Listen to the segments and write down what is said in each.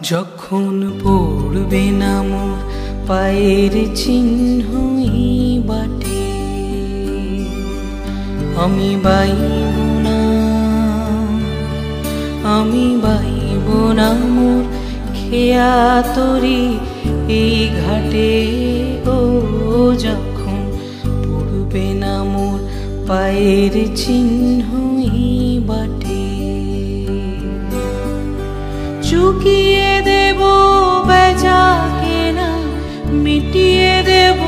যখন পড়বে না মোর পায়ের চিহ্নই বাটে, আমি বাইব না, আমি বাইব না মোর খেয়া তরি এই ঘাটে। ও যখন পড়বে না মোর পায়ের চিহ্নই বাটে, চুকিয়ে দেব বেজা কেনা, মিটিয়ে দেব,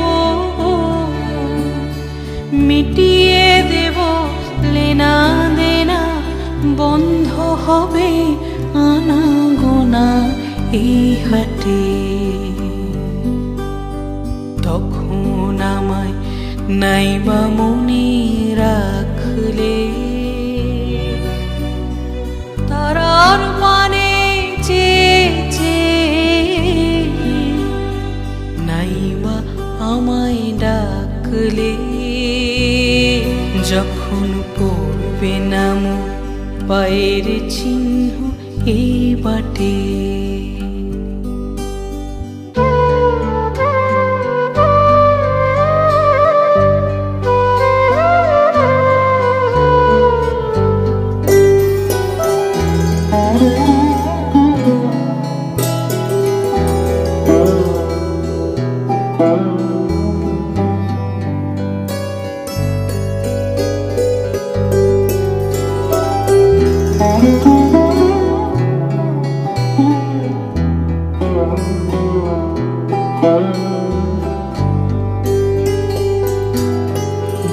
মিটিয়ে দেব লেনা দেনা, বন্ধ হবে আনা গোনা এই হাটে। তখন আমায় নাইবা মনে রাখলে, তারার মানে নাইবা আমায় ডাকলে। যখন পড়বে না মোর পায়ের চিহ্ন এই বাটে,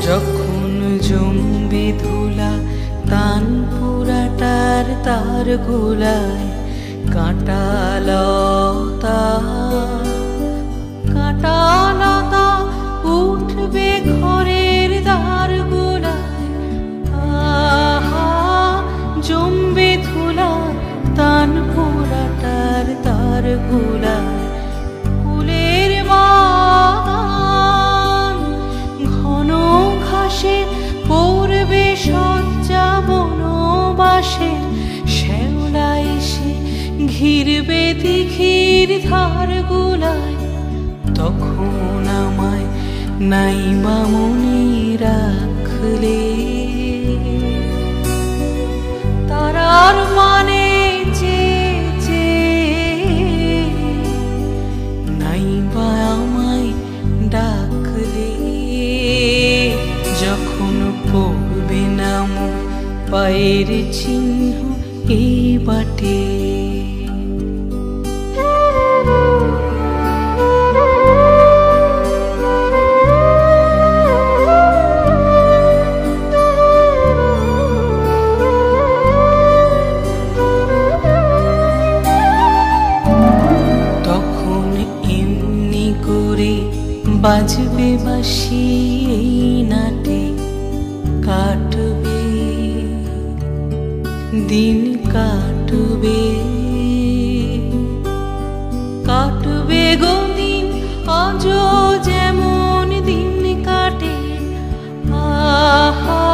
যখন জমবে ধুলা তান পুরাটার তার গোলায়, কাঁটা লতা কাঁটা লতা উঠবে ঘরের দ্বার গোলায়। আহা জমবে ধুলা তান পুরাটার তার গোলায়, ফুলের বাগান ঘন ঘাসে পড়বে সজ্জা বনবাসে, শ্যাওলা এসে ঘিরবে দিঘির ধার গোলায়। তখন আমায় নাইবা মনে রাখলে, তারার মানে নাইবা আমায় ডাকলে। যখন পড়বে না মোর পায়ের চিহ্ন এই বাটে, বাজবে বাঁশি এই নাটে, কাটবে দিন কাটবে, কাটবে গো দিন আজ যেমন দিন কাটে। আহা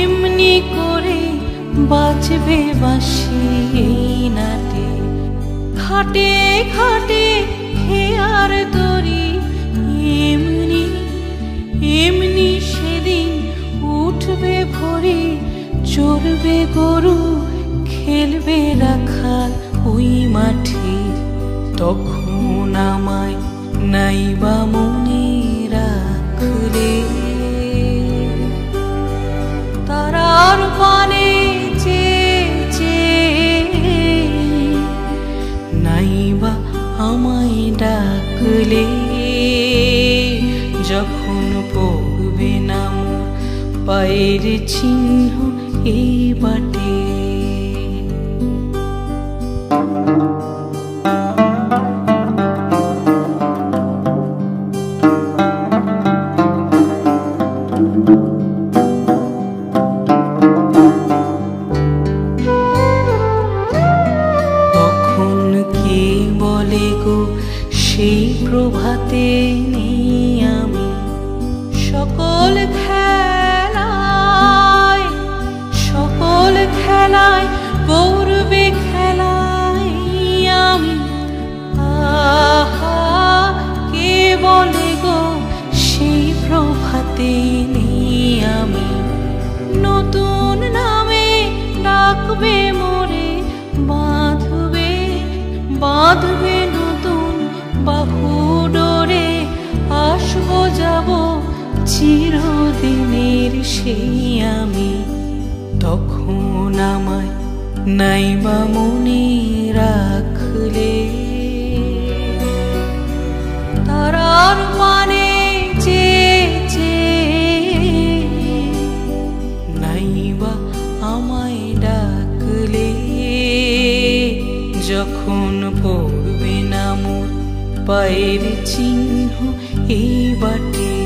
এমনি করে বাজবে বাঁশি এই নাটে, খাটে খাটে খেয়ার তরি এমনি এমনি সেদিন উঠবে ভোরে, চড়বে গরু খেলবে রাখাল ওই মাঠে। তখন আমায় নাইবা মনে রাখলে, তারার পানে নাইবা আমায় ডাকলে। যখন পড়বে না মোর পায়ের চিহ্ন এই বাটে, তখন কে বলে গো সেই প্রভাতে নেই আমি, সকল খেলায় সকল খেলায় পড়বে খেলায় চিরদিনের সেই আমি, তখন আমায় নাইবা মনে রাখলে। তারার মানে চেয়ে নাইবা আমায় ডাকলে, যখন পড়বে না মোর পায়ের চিহ্ন এই বাটে